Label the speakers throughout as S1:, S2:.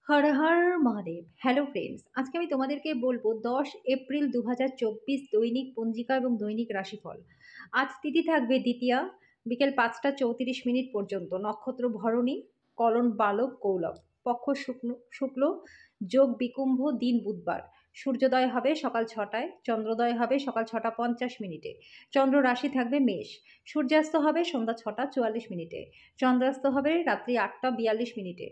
S1: Har Har Mahadev. Hello friends, আজকে আমি তোমাদেরকে বলবো 10 এপ্রিল 2024 দৈনিক পঞ্জিকা এবং দৈনিক রাশিফল। আজ তিথি থাকবে দ্বিতীয়া, বিকেল 5টা 34 মিনিট পর্যন্ত। নক্ষত্র ভরণী, কলন বালক কৌলব, পক্ষ শুক্ল শুক্ল, যোগ বিকুম্ভ, দিন বুধবার। সূর্যোদয় হবে সকাল 6টায়, চন্দ্রোদয় হবে সকাল 6টা 50 মিনিটে। চন্দ্র রাশি থাকবে মেষ। সূর্যাস্ত হবে সন্ধ্যা 6টা 44 মিনিটে। চন্দ্রাস্ত হবে রাত্রি 8টা 42 মিনিটে।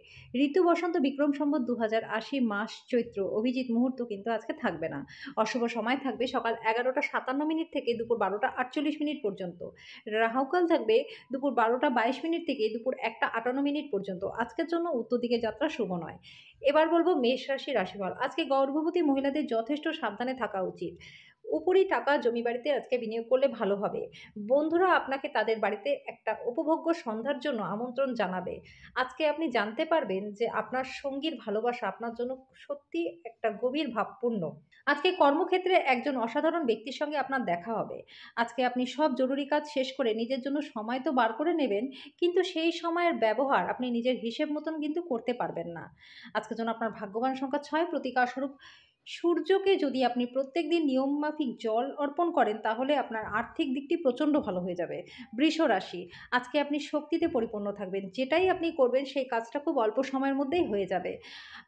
S1: ঋতু বসন্ত বিক্রম সম্বত 2080, মাস চৈত্র, অভিজিৎ মুহূর্ত কিন্তু আজকে থাকবে না। অশুভ সময় থাকবে সকাল 11টা 57 মিনিট থেকে দুপুর 12টা 48 মিনিট পর্যন্ত। রাহুকাল থাকবে দুপুর 12টা 22 মিনিট থেকে দুপুর 1টা 58 মিনিট পর্যন্ত। আজকের জন্য উত্তর দিকে যাত্রা শুভ নয়। এবার বলবো মেষ রাশি রাশিফল। আজকে গর্ভবতী মহিলাদের যথেষ্ট সাবধানে থাকা উচিত। উপরি টাকা জমি বাড়িতে আজকে বিনিয়োগ করলে ভালো হবে। বন্ধুরা আপনাকে তাদের বাড়িতে একটা উপভোগ্য সন্ধ্যার জন্য আমন্ত্রণ জানাবে। আজকে আপনি জানতে পারবেন যে আপনার সঙ্গীর ভালোবাসা আপনার জন্য সত্যি একটা গভীর ভাবপূর্ণ। আজকে কর্মক্ষেত্রে একজন অসাধারণ ব্যক্তির সঙ্গে আপনার দেখা হবে। আজকে আপনি সব জরুরি কাজ শেষ করে নিজের জন্য সময় তো বার করে নেবেন, কিন্তু সেই সময়ের ব্যবহার আপনি নিজের হিসেব মতন কিন্তু করতে পারবেন না। আজকের জন্য আপনার ভাগ্যবান সংখ্যা 6। প্রতিকারস্বরূপ সূর্যকে যদি আপনি প্রত্যেকদিন নিয়মমাফিক জল অর্পণ করেন তাহলে আপনার আর্থিক দিকটি প্রচণ্ড ভালো হয়ে যাবে। বৃষ রাশি, আজকে আপনি শক্তিতে পরিপূর্ণ থাকবেন। যেটাই আপনি করবেন সেই কাজটা খুব অল্প সময়ের মধ্যেই হয়ে যাবে।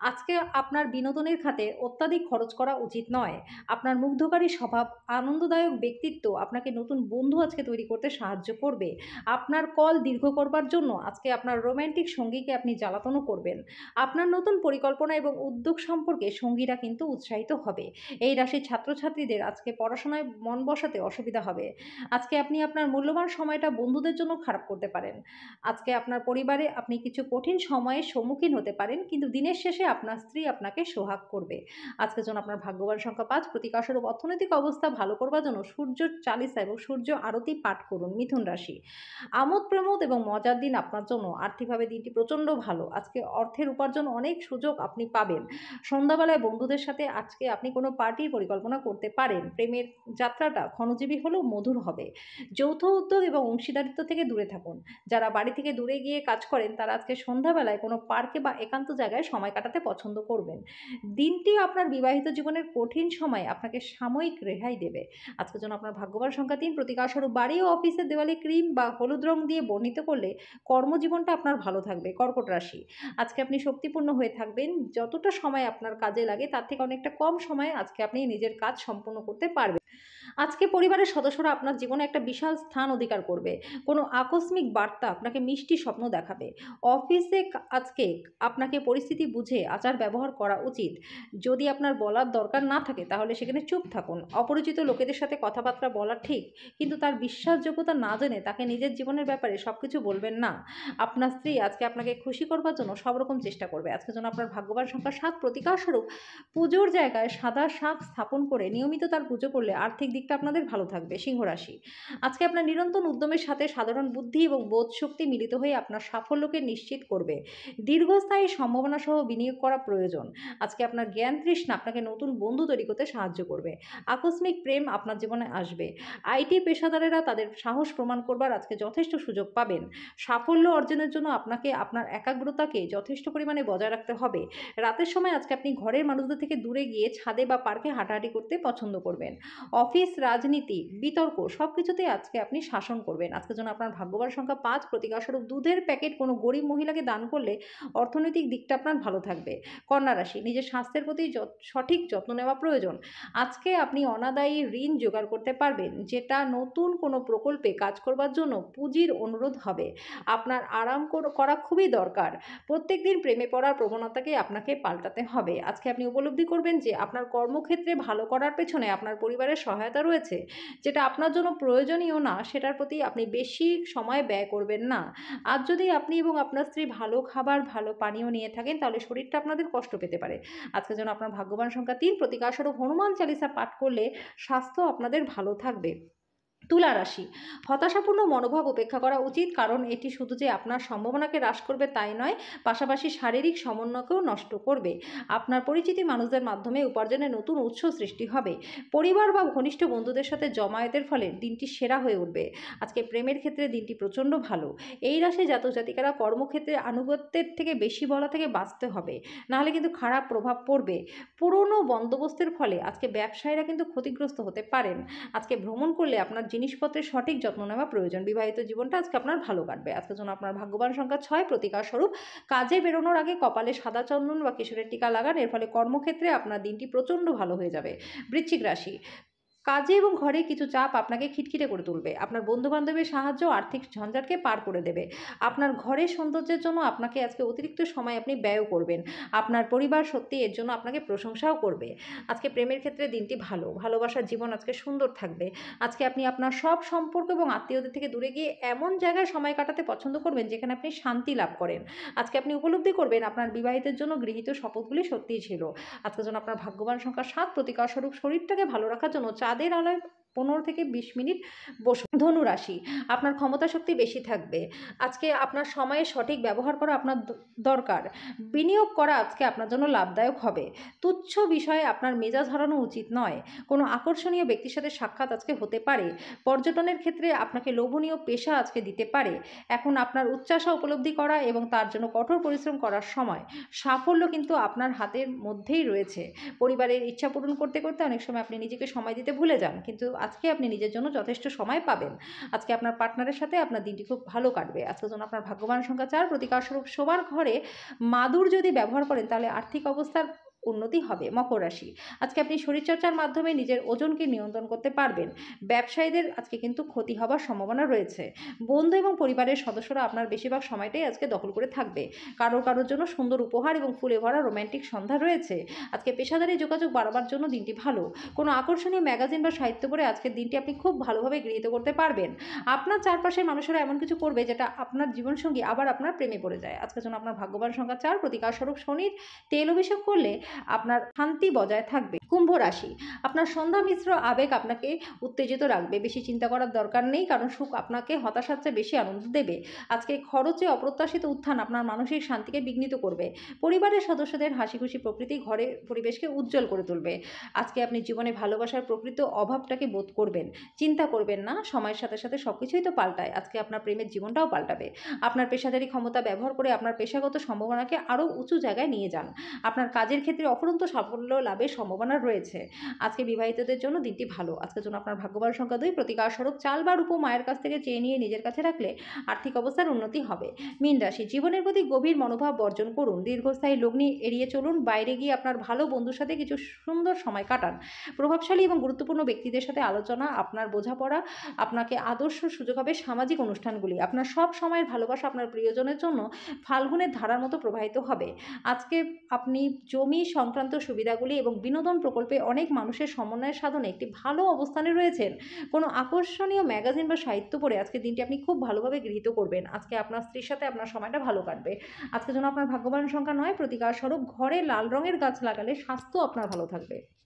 S1: আজকে আপনার বিনোদনের খাতে অত্যাধিক খরচ করা উচিত নয়। আপনার মুগ্ধকারী স্বভাব, আনন্দদায়ক ব্যক্তিত্ব আপনাকে নতুন বন্ধু আজকে তৈরি করতে সাহায্য করবে। আপনার কল দীর্ঘ করবার জন্য আজকে আপনার রোম্যান্টিক সঙ্গীকে আপনি জ্বালাতনও করবেন। আপনার নতুন পরিকল্পনা এবং উদ্যোগ সম্পর্কে সঙ্গীরা কিন্তু উৎসাহিত হবে। এই রাশির ছাত্রছাত্রীদের আজকে পড়াশোনায় মন বসাতে অসুবিধা হবে। আজকে আপনি আপনার মূল্যবান সময়টা বন্ধুদের জন্য খারাপ করতে পারেন। আজকে আপনার পরিবারে আপনি কিছু কঠিন সময়ের সম্মুখীন হতে পারেন, কিন্তু দিনের শেষে আপনার স্ত্রী আপনাকে সোহাগ করবে। আজকের জন্য আপনার ভাগ্যবান সংখ্যা 5। প্রতিকারস্বরূপ অর্থনৈতিক অবস্থা ভালো করবার জন্য সূর্য চালিসা এবং সূর্য আরতি পাঠ করুন। মিথুন রাশি, আমোদ প্রমোদ এবং মজার দিন আপনার জন্য। আর্থিকভাবে দিনটি প্রচণ্ড ভালো। আজকে অর্থের উপার্জন অনেক সুযোগ আপনি পাবেন। সন্ধ্যাবেলায় বন্ধুদের সাথে আজকে আপনি কোনো পার্টির পরিকল্পনা করতে পারেন। প্রেমের যাত্রাটা ক্ষণজীবী হলেও মধুর হবে। যৌথ উদ্যোগ এবং অংশীদারিত্ব থেকে দূরে থাকুন। যারা বাড়ি থেকে দূরে গিয়ে কাজ করেন তারা আজকে সন্ধ্যাবেলায় কোনো পার্কে বা একান্ত জায়গায় সময় কাটাতে পছন্দ করবেন। দিনটি আপনার বিবাহিত জীবনের কঠিন সময়ে আপনাকে সাময়িক রেহাই দেবে। আজকের জন্য আপনার ভাগ্যবান সংখ্যা 3। প্রতিকারস্বরূপ বাড়ি ও অফিসের দেওয়ালে ক্রিম বা হলুদ রং দিয়ে বর্ণিত করলে কর্মজীবনটা আপনার ভালো থাকবে। কর্কট রাশি, আজকে আপনি শক্তিপূর্ণ হয়ে থাকবেন। যতটা সময় আপনার কাজে লাগে তার থেকে অনেকটা কম সময়ে আজকে আপনি নিজের কাজ সম্পূর্ণ করতে পারবেন। আজকে পরিবারের সদস্যরা আপনার জীবনে একটা বিশাল স্থান অধিকার করবে। কোনো আকস্মিক বার্তা আপনাকে মিষ্টি স্বপ্ন দেখাবে। অফিসে আজকে আপনাকে পরিস্থিতি বুঝে আচার ব্যবহার করা উচিত। যদি আপনার বলার দরকার না থাকে তাহলে সেখানে চুপ থাকুন। অপরিচিত লোকেদের সাথে কথাবার্তা বলা ঠিক, কিন্তু তার বিশ্বাসযোগ্যতা না জেনে তাকে নিজের জীবনের ব্যাপারে সব কিছু বলবেন না। আপনার স্ত্রী আজকে আপনাকে খুশি করবার জন্য সব রকম চেষ্টা করবে। আজকের জন্য আপনার ভাগ্যবান সংখ্যা 7। প্রতিকারস্বরূপ পুজোর জায়গায় সাদা শাক স্থাপন করে নিয়মিত তার পুজো করলে আর্থিক দিকটা আপনাদের ভালো থাকবে। সিংহ রাশি, আজকে আপনার নিরন্তর উদ্যমের সাথে সাধারণ বুদ্ধি এবং বোধ শক্তি মিলিত হয়ে আপনার সাফল্যকে নিশ্চিত করবে। দীর্ঘস্থায়ী সম্ভাবনা সহ বিনিয়োগ করা প্রয়োজন। আজকে আপনার জ্ঞান তৃষ্ণা আপনাকে নতুন বন্ধু তৈরি করতে সাহায্য করবে। আকস্মিক প্রেম আপনার জীবনে আসবে। আইটি পেশাদারেরা তাদের সাহস প্রমাণ করবার আজকে যথেষ্ট সুযোগ পাবেন। সাফল্য অর্জনের জন্য আপনাকে আপনার একাগ্রতাকে যথেষ্ট পরিমাণে বজায় রাখতে হবে। রাতের সময় আজকে আপনি ঘরের মানুষদের থেকে দূরে গিয়ে ছাদে বা পার্কে হাঁটাহাঁটি করতে পছন্দ করবেন। অফিস, রাজনীতি, বিতর্ক সবকিছুতেই আজকে আপনি শাসন করবেন। আজকের জন্য আপনার ভাগ্যবান সংখ্যা 5। প্রতিকারস্বরূপ দুধের প্যাকেট কোনো গরিব মহিলাকে দান করলে অর্থনৈতিক দিকটা আপনার ভালো থাকবে। কন্যা রাশি, নিজের স্বাস্থ্যের প্রতি সঠিক যত্ন নেওয়া প্রয়োজন। আজকে আপনি অনাদায়ী ঋণ জোগাড় করতে পারবেন, যেটা নতুন কোনো প্রকল্পে কাজ করবার জন্য পুঁজির অনুরোধ হবে। আপনার আরাম করা খুবই দরকার। প্রত্যেকদিন প্রেমে পড়ার প্রবণতাকে আপনাকে পাল্টাতে হবে। আজকে আপনি উপলব্ধি করবেন যে আপনার কর্মক্ষেত্রে ভালো করার পেছনে আপনার পরিবারের সহায়তা রয়েছে। যেটা আপনার জন্য প্রয়োজনীয় না সেটার প্রতি আপনি বেশি সময় ব্যয় করবেন না। আজ যদি আপনি এবং আপনার স্ত্রী ভালো খাবার, ভালো পানীয় নিয়ে থাকেন তাহলে শরীরটা আপনাদের কষ্ট পেতে পারে। আজকের জন্য আপনার ভাগ্যবান সংখ্যা 3। প্রতিকারস্বরূপ হনুমান চালিসা পাঠ করলে স্বাস্থ্য আপনাদের ভালো থাকবে। তুলা রাশি, হতাশাপূর্ণ মনোভাব উপেক্ষা করা উচিত, কারণ এটি শুধু যে আপনার সম্ভাবনাকে হ্রাস করবে তাই নয়, পাশাপাশি শারীরিক সমন্বয়কেও নষ্ট করবে। আপনার পরিচিতি মানুষদের মাধ্যমে উপার্জনের নতুন উৎস সৃষ্টি হবে। পরিবার বা ঘনিষ্ঠ বন্ধুদের সাথে জমায়েতের ফলে দিনটি সেরা হয়ে উঠবে। আজকে প্রেমের ক্ষেত্রে দিনটি প্রচণ্ড ভালো। এই রাশি জাতক জাতিকারা কর্মক্ষেত্রে আনুগত্যের থেকে বেশি বলা থেকে বাঁচতে হবে, নাহলে কিন্তু খারাপ প্রভাব পড়বে। পুরনো বন্দোবস্তের ফলে আজকে ব্যবসায়ীরা কিন্তু ক্ষতিগ্রস্ত হতে পারেন। আজকে ভ্রমণ করলে আপনার জিনিসপত্রের সঠিক যত্ন নেওয়া প্রয়োজন। বিবাহিত জীবনটা আজকে আপনার ভালো কাটবে। আজকের জন্য আপনার ভাগ্যবান সংখ্যা ৬, প্রতিকার স্বরূপ কাজে বেরোনোর আগে কপালে সাদা চন্দন বা কেশরের টিকা লাগান। এর ফলে কর্মক্ষেত্রে আপনার দিনটি প্রচণ্ড ভালো হয়ে যাবে। বৃশ্চিক রাশি, কাজে এবং ঘরে কিছু চাপ আপনাকে খিটখিটে করে তুলবে। আপনার বন্ধু-বান্ধবের সাহায্য আর্থিক ঝঞ্ঝাটকে পার করে দেবে। আপনার ঘরের সৌন্দর্যের জন্য আপনাকে আজকে অতিরিক্ত সময় আপনি ব্যয়ও করবেন। আপনার পরিবার সত্যি এর জন্য আপনাকে প্রশংসাও করবে। আজকে প্রেমের ক্ষেত্রে দিনটি ভালো। ভালোবাসার জীবন আজকে সুন্দর থাকবে। আজকে আপনি আপনার সব সম্পর্ক এবং আত্মীয়দের থেকে দূরে গিয়ে এমন জায়গায় সময় কাটাতে পছন্দ করবেন যেখানে আপনি শান্তি লাভ করেন। আজকে আপনি উপলব্ধি করবেন আপনার বিবাহিতের জন্য গৃহীত শপথগুলি সত্যিই ছিল। আজকের জন্য আপনার ভাগ্যবান সংখ্যা ৭, প্রতিকার স্বরূপ শরীরটাকে ভালো রাখার জন্য চাঁদের আলোয় ১৫ থেকে ২০ মিনিট বসুন। ধনু রাশি, আপনার ক্ষমতা শক্তি বেশি থাকবে। আজকে আপনার সময়ের সঠিক ব্যবহার করা আপনার দরকার। বিনিয়োগ করা আজকে আপনার জন্য লাভদায়ক হবে। তুচ্ছ বিষয়ে আপনার মেজাজ হারানো উচিত নয়। কোনো আকর্ষণীয় ব্যক্তির সাথে সাক্ষাৎ আজকে হতে পারে। পর্যটনের ক্ষেত্রে আপনাকে লোভনীয় পেশা আজকে দিতে পারে। এখন আপনার উচ্চাশা উপলব্ধি করা এবং তার জন্য কঠোর পরিশ্রম করার সময়। সাফল্য কিন্তু আপনার হাতের মধ্যেই রয়েছে। পরিবারের ইচ্ছা পূরণ করতে করতে অনেক সময় আপনি নিজেকে সময় দিতে ভুলে যান, কিন্তু আজকে আপনি নিজের জন্য যথেষ্ট সময় পাবেন। আজকে আপনার পার্টনারের সাথে আপনার দিনটি খুব ভালো কাটবে। আজকের জন্য আপনার ভাগ্যবান সংখ্যা ৪, প্রতিকার স্বরূপ শোবার ঘরে মাদুর যদি ব্যবহার করেন তাহলে আর্থিক অবস্থার উন্নতি হবে। মকর রাশি, আজকে আপনি শরীরচর্চার মাধ্যমে নিজের ওজনকে নিয়ন্ত্রণ করতে পারবেন। ব্যবসায়ীদের আজকে কিন্তু ক্ষতি হবার সম্ভাবনা রয়েছে। বন্ধু এবং পরিবারের সদস্যরা আপনার বেশিরভাগ সময়টাই আজকে দখল করে থাকবে। কারোর জন্য সুন্দর উপহার এবং ফুলে ভরা রোম্যান্টিক সন্ধ্যা রয়েছে। আজকে পেশাদারি যোগাযোগ বাড়াবার জন্য দিনটি ভালো। কোনো আকর্ষণীয় ম্যাগাজিন বা সাহিত্য পড়ে আজকের দিনটি আপনি খুব ভালোভাবে গৃহীত করতে পারবেন। আপনার চারপাশের মানুষেরা এমন কিছু করবে যেটা আপনার জীবনসঙ্গী আবার আপনার প্রেমে পড়ে যায়। আজকের জন্য আপনার ভাগ্যবান সংখ্যা ৪, প্রতিকার স্বরূপ শনির তেল অভিষেক করলে আপনার শান্তি বজায় থাকবে। কুম্ভ রাশি, আপনার সন্ধ্যা মিশ্র আবেগ আপনাকে উত্তেজিত রাখবে। বেশি চিন্তা করার দরকার নেই, কারণ সুখ আপনাকে হতাশার চেয়ে বেশি আনন্দ দেবে। আজকে খরচে অপ্রত্যাশিত উত্থান আপনার মানসিক শান্তিকে বিঘ্নিত করবে। পরিবারের সদস্যদের হাসি খুশি প্রকৃতি ঘরের পরিবেশকে উজ্জ্বল করে তুলবে। আজকে আপনি জীবনে ভালোবাসার প্রকৃত অভাবটাকে বোধ করবেন। চিন্তা করবেন না, সময়ের সাথে সাথে সব কিছুই তো পাল্টায়। আজকে আপনার প্রেমের জীবনটাও পাল্টাবে। আপনার পেশাদারি ক্ষমতা ব্যবহার করে আপনার পেশাগত সম্ভাবনাকে আরও উঁচু জায়গায় নিয়ে যান। আপনার কাজের ক্ষেত্রে অফুরন্ত সাফল্য লাভের সম্ভাবনা রয়েছে। আজকে বিবাহিতদের জন্য দিনটি ভালো। আজকের জন্য আপনার ভাগ্যবান সংখ্যা ২, প্রতিকার স্বরূপ চাল বা রূপো মায়ের কাছ থেকে চেয়ে নিয়ে নিজের কাছে রাখলে আর্থিক অবস্থার উন্নতি হবে। মীন রাশি, জীবনের প্রতি গভীর মনোভাব বর্জন করুন। দীর্ঘস্থায়ী লগ্নি এড়িয়ে চলুন। বাইরে গিয়ে আপনার ভালো বন্ধুর সাথে কিছু সুন্দর সময় কাটান। প্রভাবশালী এবং গুরুত্বপূর্ণ ব্যক্তিদের সাথে আলোচনা, আপনার বোঝাপড়া আপনাকে আদর্শ সুযোগ হবে। সামাজিক অনুষ্ঠানগুলি আপনার সব সময়ের ভালোবাসা আপনার প্রিয়জনের জন্য ফাল্গুনের ধারার মতো প্রবাহিত হবে। আজকে আপনি জমি সংক্রান্ত সুবিধাগুলি এবং বিনোদন প্রকল্পে অনেক মানুষের সমন্বয়ের সাধনে একটি ভালো অবস্থানে রয়েছেন। কোনো আকর্ষণীয় ম্যাগাজিন বা সাহিত্য পড়ে আজকের দিনটি আপনি খুব ভালোভাবে গৃহীত করবেন। আজকে আপনার স্ত্রীর সাথে আপনার সময়টা ভালো কাটবে। আজকের জন্য আপনার ভাগ্যবান সংখ্যা ৯, প্রতিকার স্বরূপ ঘরে লাল রঙের গাছ লাগালে স্বাস্থ্য আপনার ভালো থাকবে।